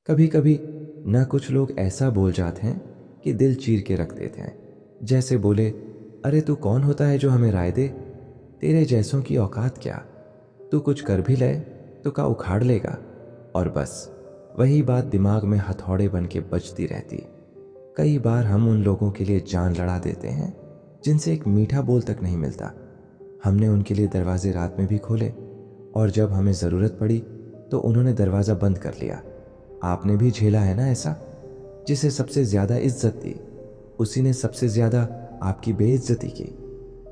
कभी कभी ना कुछ लोग ऐसा बोल जाते हैं कि दिल चीर के रख देते हैं। जैसे बोले, अरे तू कौन होता है जो हमें राय दे, तेरे जैसों की औकात क्या, तू कुछ कर भी ले तो का उखाड़ लेगा। और बस वही बात दिमाग में हथौड़े बन के बजती रहती। कई बार हम उन लोगों के लिए जान लड़ा देते हैं जिनसे एक मीठा बोल तक नहीं मिलता। हमने उनके लिए दरवाजे रात में भी खोले, और जब हमें ज़रूरत पड़ी तो उन्होंने दरवाज़ा बंद कर लिया। आपने भी झेला है ना ऐसा? जिसे सबसे ज़्यादा इज्जत दी, उसी ने सबसे ज़्यादा आपकी बेइज्जती की।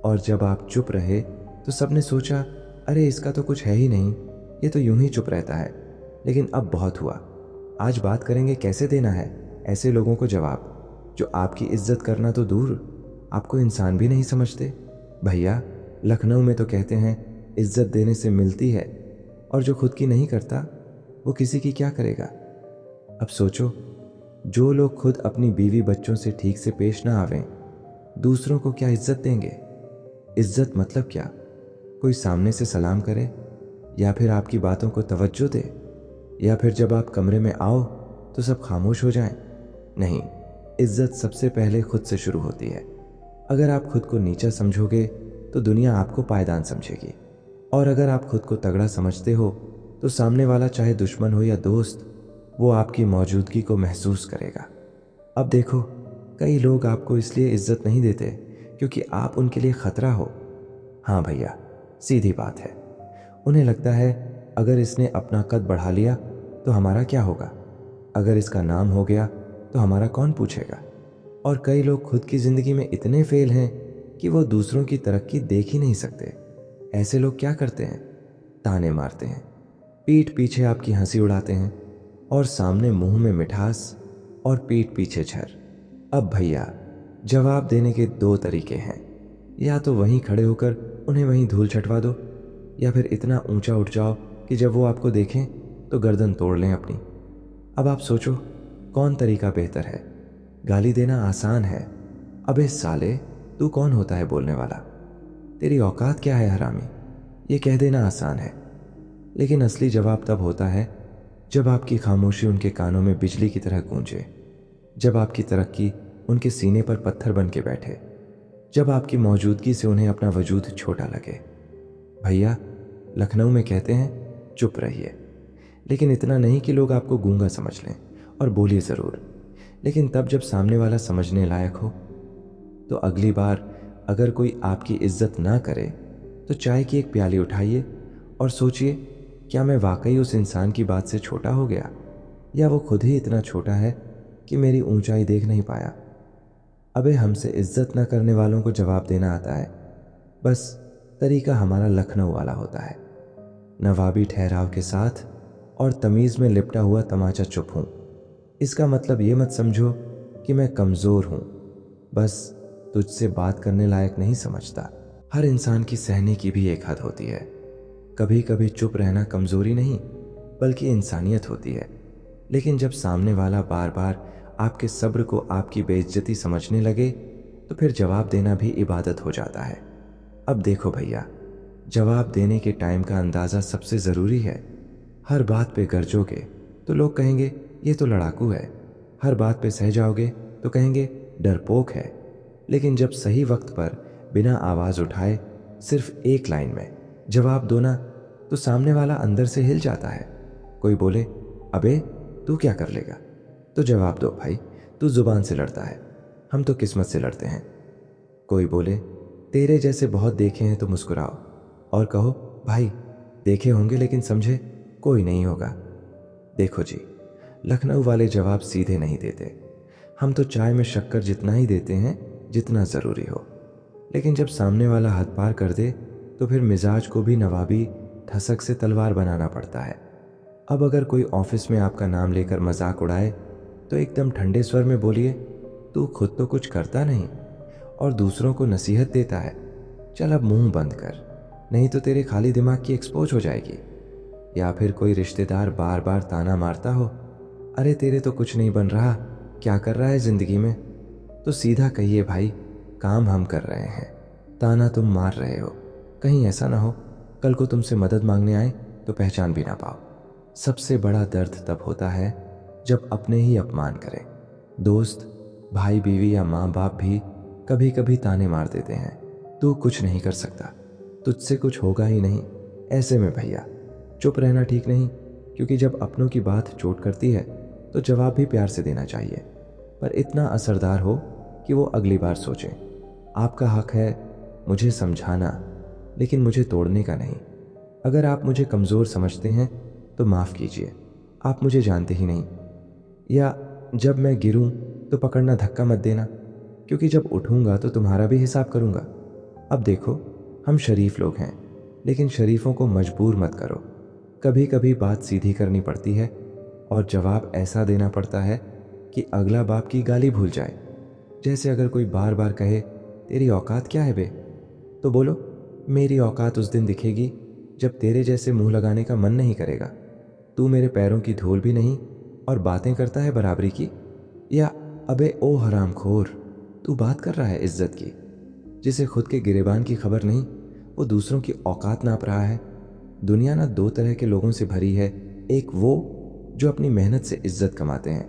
और जब आप चुप रहे तो सबने सोचा, अरे इसका तो कुछ है ही नहीं, ये तो यूं ही चुप रहता है। लेकिन अब बहुत हुआ। आज बात करेंगे कैसे देना है ऐसे लोगों को जवाब, जो आपकी इज्जत करना तो दूर, आपको इंसान भी नहीं समझते। भैया, लखनऊ में तो कहते हैं इज्जत देने से मिलती है, और जो खुद की नहीं करता वो किसी की क्या करेगा। अब सोचो, जो लोग खुद अपनी बीवी बच्चों से ठीक से पेश ना आवें, दूसरों को क्या इज्जत देंगे। इज्जत मतलब क्या? कोई सामने से सलाम करे, या फिर आपकी बातों को तवज्जो दे, या फिर जब आप कमरे में आओ तो सब खामोश हो जाएं? नहीं, इज्जत सबसे पहले खुद से शुरू होती है। अगर आप खुद को नीचा समझोगे तो दुनिया आपको पायदान समझेगी, और अगर आप खुद को तगड़ा समझते हो तो सामने वाला चाहे दुश्मन हो या दोस्त, वो आपकी मौजूदगी को महसूस करेगा। अब देखो, कई लोग आपको इसलिए इज्जत नहीं देते क्योंकि आप उनके लिए खतरा हो। हाँ भैया, सीधी बात है। उन्हें लगता है अगर इसने अपना कद बढ़ा लिया तो हमारा क्या होगा, अगर इसका नाम हो गया तो हमारा कौन पूछेगा। और कई लोग खुद की ज़िंदगी में इतने फेल हैं कि वो दूसरों की तरक्की देख ही नहीं सकते। ऐसे लोग क्या करते हैं? ताने मारते हैं, पीठ पीछे आपकी हंसी उड़ाते हैं, और सामने मुंह में मिठास और पीठ पीछे झर। अब भैया, जवाब देने के दो तरीके हैं। या तो वहीं खड़े होकर उन्हें वहीं धूल छटवा दो, या फिर इतना ऊंचा उठ जाओ कि जब वो आपको देखें तो गर्दन तोड़ लें अपनी। अब आप सोचो, कौन तरीका बेहतर है? गाली देना आसान है, अबे साले तू कौन होता है बोलने वाला, तेरी औकात क्या है हरामी, ये कह देना आसान है। लेकिन असली जवाब तब होता है जब आपकी खामोशी उनके कानों में बिजली की तरह गूंजे, जब आपकी तरक्की उनके सीने पर पत्थर बन के बैठे, जब आपकी मौजूदगी से उन्हें अपना वजूद छोटा लगे। भैया, लखनऊ में कहते हैं चुप रहिए, लेकिन इतना नहीं कि लोग आपको गूंगा समझ लें, और बोलिए ज़रूर, लेकिन तब जब सामने वाला समझने लायक हो। तो अगली बार अगर कोई आपकी इज्जत ना करे तो चाय की एक प्याली उठाइए और सोचिए, क्या मैं वाकई उस इंसान की बात से छोटा हो गया, या वो खुद ही इतना छोटा है कि मेरी ऊंचाई देख नहीं पाया। अबे, हमसे इज्जत न करने वालों को जवाब देना आता है, बस तरीका हमारा लखनऊ वाला होता है। नवाबी ठहराव के साथ और तमीज़ में लिपटा हुआ तमाचा चुप हूँ। इसका मतलब ये मत समझो कि मैं कमज़ोर हूँ, बस तुझसे बात करने लायक नहीं समझता। हर इंसान की सहने की भी एक हद होती है। कभी कभी चुप रहना कमज़ोरी नहीं, बल्कि इंसानियत होती है। लेकिन जब सामने वाला बार बार आपके सब्र को आपकी बेइज्जती समझने लगे तो फिर जवाब देना भी इबादत हो जाता है। अब देखो भैया, जवाब देने के टाइम का अंदाज़ा सबसे ज़रूरी है। हर बात पे गरजोगे तो लोग कहेंगे ये तो लड़ाकू है, हर बात पे सह जाओगे तो कहेंगे डरपोक है। लेकिन जब सही वक्त पर बिना आवाज़ उठाए सिर्फ एक लाइन में जवाब दो ना, तो सामने वाला अंदर से हिल जाता है। कोई बोले, अबे तू क्या कर लेगा, तो जवाब दो, भाई तू जुबान से लड़ता है, हम तो किस्मत से लड़ते हैं। कोई बोले, तेरे जैसे बहुत देखे हैं, तो मुस्कुराओ और कहो, भाई देखे होंगे लेकिन समझे कोई नहीं होगा। देखो जी, लखनऊ वाले जवाब सीधे नहीं देते। हम तो चाय में शक्कर जितना ही देते हैं जितना ज़रूरी हो। लेकिन जब सामने वाला हद पार कर दे तो फिर मिजाज को भी नवाबी ठसक से तलवार बनाना पड़ता है। अब अगर कोई ऑफिस में आपका नाम लेकर मजाक उड़ाए तो एकदम ठंडे स्वर में बोलिए, तू खुद तो कुछ करता नहीं और दूसरों को नसीहत देता है, चल अब मुंह बंद कर, नहीं तो तेरे खाली दिमाग की एक्सपोज हो जाएगी। या फिर कोई रिश्तेदार बार बार ताना मारता हो, अरे तेरे तो कुछ नहीं बन रहा, क्या कर रहा है ज़िंदगी में, तो सीधा कहिए, भाई काम हम कर रहे हैं, ताना तुम मार रहे हो। कहीं ऐसा ना हो कल को तुमसे मदद मांगने आए तो पहचान भी ना पाओ। सबसे बड़ा दर्द तब होता है जब अपने ही अपमान करें। दोस्त, भाई बीवी या माँ बाप भी कभी कभी ताने मार देते हैं, तू कुछ नहीं कर सकता, तुझसे कुछ होगा ही नहीं। ऐसे में भैया चुप रहना ठीक नहीं, क्योंकि जब अपनों की बात चोट करती है तो जवाब भी प्यार से देना चाहिए, पर इतना असरदार हो कि वो अगली बार सोचें। आपका हक है मुझे समझाना, लेकिन मुझे तोड़ने का नहीं। अगर आप मुझे कमज़ोर समझते हैं तो माफ़ कीजिए, आप मुझे जानते ही नहीं। या जब मैं गिरूं तो पकड़ना, धक्का मत देना, क्योंकि जब उठूंगा तो तुम्हारा भी हिसाब करूंगा। अब देखो, हम शरीफ लोग हैं, लेकिन शरीफों को मजबूर मत करो। कभी कभी बात सीधी करनी पड़ती है और जवाब ऐसा देना पड़ता है कि अगला बाप की गाली भूल जाए। जैसे अगर कोई बार बार कहे तेरी औकात क्या है बे, तो बोलो मेरी औकात उस दिन दिखेगी जब तेरे जैसे मुंह लगाने का मन नहीं करेगा। तू मेरे पैरों की धूल भी नहीं और बातें करता है बराबरी की। या अबे ओ हरामखोर, तू बात कर रहा है इज्जत की। जिसे खुद के गिरेबान की खबर नहीं, वो दूसरों की औकात नाप रहा है। दुनिया ना दो तरह के लोगों से भरी है, एक वो जो अपनी मेहनत से इज्जत कमाते हैं,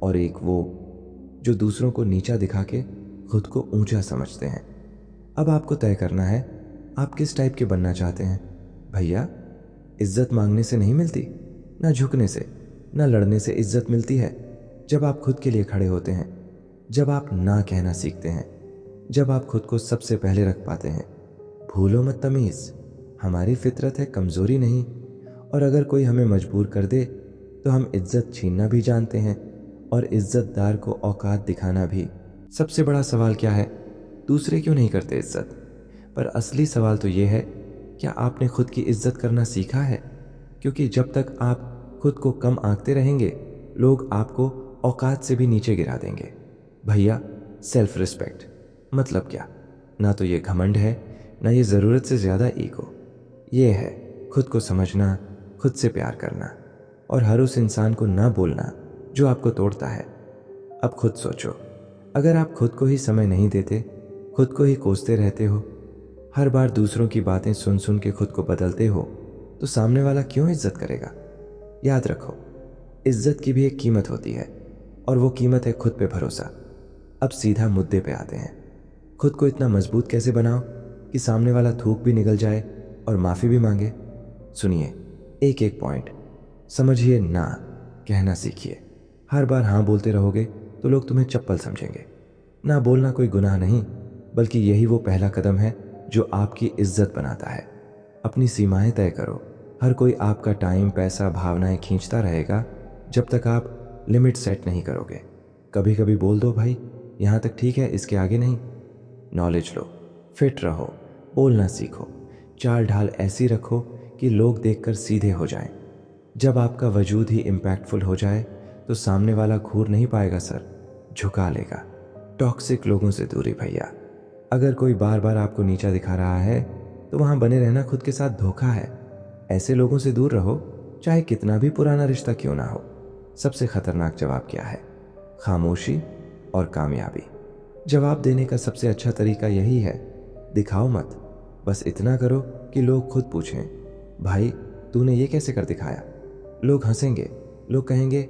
और एक वो जो दूसरों को नीचा दिखा के खुद को ऊंचा समझते हैं। अब आपको तय करना है आप किस टाइप के बनना चाहते हैं। भैया, इज्जत मांगने से नहीं मिलती, ना झुकने से, ना लड़ने से इज्जत मिलती है। जब आप खुद के लिए खड़े होते हैं, जब आप ना कहना सीखते हैं, जब आप खुद को सबसे पहले रख पाते हैं। भूलो मत तमीज़, हमारी फितरत है कमज़ोरी नहीं, और अगर कोई हमें मजबूर कर दे तो हम इज्जत छीनना भी जानते हैं और इज्जतदार को औकात दिखाना भी। सबसे बड़ा सवाल क्या है, दूसरे क्यों नहीं करते इज्जत? पर असली सवाल तो ये है, क्या आपने खुद की इज्जत करना सीखा है? क्योंकि जब तक आप खुद को कम आंकते रहेंगे, लोग आपको औकात से भी नीचे गिरा देंगे। भैया, सेल्फ रिस्पेक्ट मतलब क्या? ना तो ये घमंड है, ना ये ज़रूरत से ज़्यादा ईगो। ये है खुद को समझना, खुद से प्यार करना, और हर उस इंसान को ना बोलना जो आपको तोड़ता है। अब खुद सोचो, अगर आप खुद को ही समय नहीं देते, खुद को ही कोसते रहते हो, हर बार दूसरों की बातें सुन सुन के खुद को बदलते हो, तो सामने वाला क्यों इज्जत करेगा? याद रखो, इज्जत की भी एक कीमत होती है, और वो कीमत है खुद पे भरोसा। अब सीधा मुद्दे पे आते हैं। खुद को इतना मजबूत कैसे बनाओ कि सामने वाला थूक भी निकल जाए और माफ़ी भी मांगे? सुनिए, एक एक पॉइंट समझिए। ना कहना सीखिए। हर बार हाँ बोलते रहोगे तो लोग तुम्हें चप्पल समझेंगे। ना बोलना कोई गुनाह नहीं, बल्कि यही वो पहला कदम है जो आपकी इज्जत बनाता है। अपनी सीमाएं तय करो। हर कोई आपका टाइम, पैसा, भावनाएं खींचता रहेगा जब तक आप लिमिट सेट नहीं करोगे। कभी कभी बोल दो, भाई यहाँ तक ठीक है, इसके आगे नहीं। नॉलेज लो, फिट रहो, बोलना सीखो, चाल ढाल ऐसी रखो कि लोग देखकर सीधे हो जाएं। जब आपका वजूद ही इम्पैक्टफुल हो जाए तो सामने वाला घूर नहीं पाएगा सर, झुका लेगा। टॉक्सिक लोगों से दूरी भैया। अगर कोई बार बार आपको नीचा दिखा रहा है तो वहां बने रहना खुद के साथ धोखा है। ऐसे लोगों से दूर रहो, चाहे कितना भी पुराना रिश्ता क्यों ना हो। सबसे खतरनाक जवाब क्या है? खामोशी और कामयाबी। जवाब देने का सबसे अच्छा तरीका यही है, दिखाओ मत, बस इतना करो कि लोग खुद पूछें, भाई तूने ये कैसे कर दिखाया? लोग हंसेंगे, लोग कहेंगे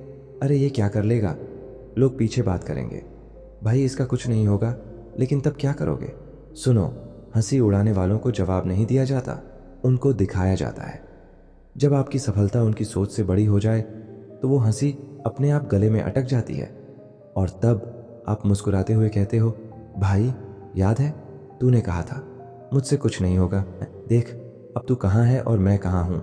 अरे ये क्या कर लेगा, लोग पीछे बात करेंगे, भाई इसका कुछ नहीं होगा, लेकिन तब क्या करोगे? सुनो, हंसी उड़ाने वालों को जवाब नहीं दिया जाता, उनको दिखाया जाता है। जब आपकी सफलता उनकी सोच से बड़ी हो जाए तो वो हंसी अपने आप गले में अटक जाती है, और तब आप मुस्कुराते हुए कहते हो, भाई याद है तूने कहा था मुझसे कुछ नहीं होगा, देख अब तू कहाँ है और मैं कहाँ हूँ।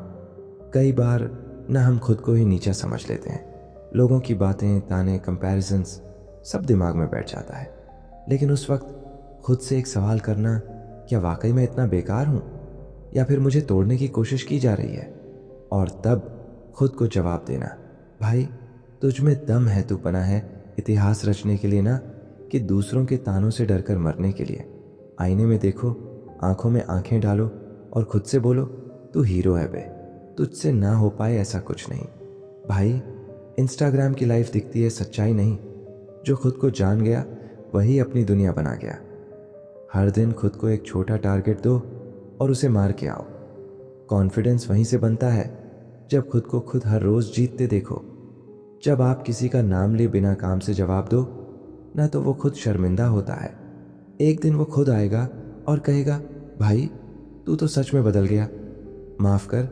कई बार ना हम खुद को ही नीचा समझ लेते हैं। लोगों की बातें, ताने, कंपैरिजंस सब दिमाग में बैठ जाता है, लेकिन उस वक्त खुद से एक सवाल करना, क्या वाकई मैं इतना बेकार हूँ, या फिर मुझे तोड़ने की कोशिश की जा रही है? और तब खुद को जवाब देना, भाई तुझ में दम है, तू बना है इतिहास रचने के लिए, ना कि दूसरों के तानों से डरकर मरने के लिए। आईने में देखो, आंखों में आंखें डालो और खुद से बोलो, तू हीरो है बे, तुझसे ना हो पाए ऐसा कुछ नहीं। भाई, इंस्टाग्राम की लाइफ दिखती है, सच्चाई नहीं। जो खुद को जान गया वही अपनी दुनिया बना गया। हर दिन खुद को एक छोटा टारगेट दो और उसे मार के आओ। कॉन्फिडेंस वहीं से बनता है जब खुद को खुद हर रोज जीतते देखो। जब आप किसी का नाम ले बिना काम से जवाब दो ना, तो वो खुद शर्मिंदा होता है। एक दिन वो खुद आएगा और कहेगा, भाई तू तो सच में बदल गया, माफ कर,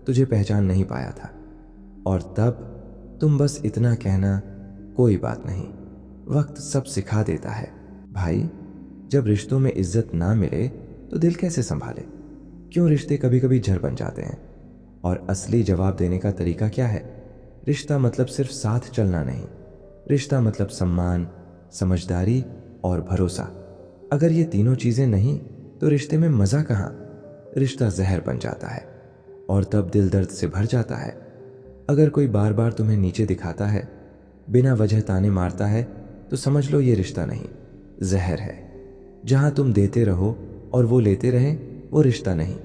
तुझे पहचान नहीं पाया था। और तब तुम बस इतना कहना, कोई बात नहीं, वक्त सब सिखा देता है। भाई, जब रिश्तों में इज्जत ना मिले तो दिल कैसे संभाले? क्यों रिश्ते कभी कभी जहर बन जाते हैं? और असली जवाब देने का तरीका क्या है? रिश्ता मतलब सिर्फ साथ चलना नहीं, रिश्ता मतलब सम्मान, समझदारी और भरोसा। अगर ये तीनों चीजें नहीं तो रिश्ते में मजा कहाँ? रिश्ता जहर बन जाता है और तब दिल दर्द से भर जाता है। अगर कोई बार बार तुम्हें नीचे दिखाता है, बिना वजह ताने मारता है, तो समझ लो ये रिश्ता नहीं, जहर है। जहां तुम देते रहो और वो लेते रहे, वो रिश्ता नहीं,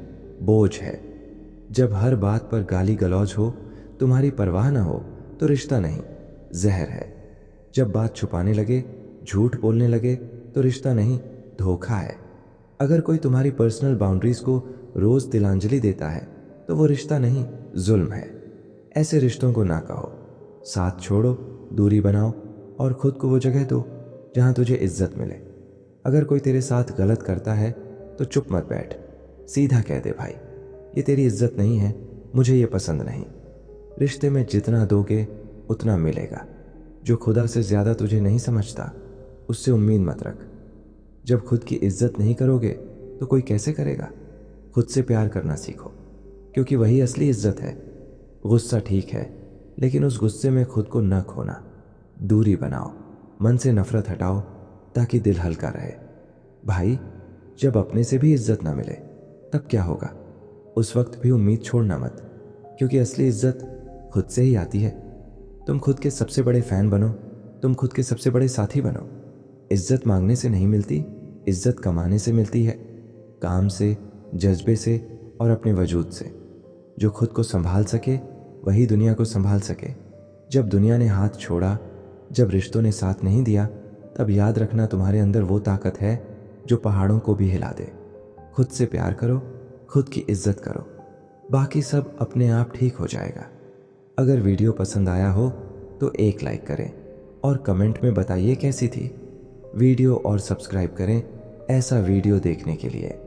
बोझ है। जब हर बात पर गाली गलौज हो, तुम्हारी परवाह ना हो, तो रिश्ता नहीं, जहर है। जब बात छुपाने लगे, झूठ बोलने लगे, तो रिश्ता नहीं, धोखा है। अगर कोई तुम्हारी पर्सनल बाउंड्रीज को रोज तिलांजलि देता है, तो वो रिश्ता नहीं, जुल्म है। ऐसे रिश्तों को ना कहो। साथ छोड़ो, दूरी बनाओ और खुद को वो जगह दो जहां तुझे इज्जत मिले। अगर कोई तेरे साथ गलत करता है तो चुप मत बैठ, सीधा कह दे, भाई ये तेरी इज्जत नहीं है, मुझे ये पसंद नहीं। रिश्ते में जितना दोगे उतना मिलेगा। जो खुदा से ज्यादा तुझे नहीं समझता, उससे उम्मीद मत रख। जब खुद की इज्जत नहीं करोगे तो कोई कैसे करेगा? खुद से प्यार करना सीखो, क्योंकि वही असली इज्जत है। गुस्सा ठीक है, लेकिन उस गुस्से में खुद को न खोना। दूरी बनाओ, मन से नफरत हटाओ, ताकि दिल हल्का रहे। भाई, जब अपने से भी इज्जत ना मिले तब क्या होगा? उस वक्त भी उम्मीद छोड़ना मत, क्योंकि असली इज्जत खुद से ही आती है। तुम खुद के सबसे बड़े फैन बनो, तुम खुद के सबसे बड़े साथी बनो। इज्जत मांगने से नहीं मिलती, इज्जत कमाने से मिलती है, काम से, जज्बे से और अपने वजूद से। जो खुद को संभाल सके वही दुनिया को संभाल सके। जब दुनिया ने हाथ छोड़ा, जब रिश्तों ने साथ नहीं दिया, तब याद रखना तुम्हारे अंदर वो ताकत है जो पहाड़ों को भी हिला दे। खुद से प्यार करो, खुद की इज्जत करो, बाकी सब अपने आप ठीक हो जाएगा। अगर वीडियो पसंद आया हो तो एक लाइक करें और कमेंट में बताइए कैसी थी वीडियो, और सब्सक्राइब करें ऐसा वीडियो देखने के लिए।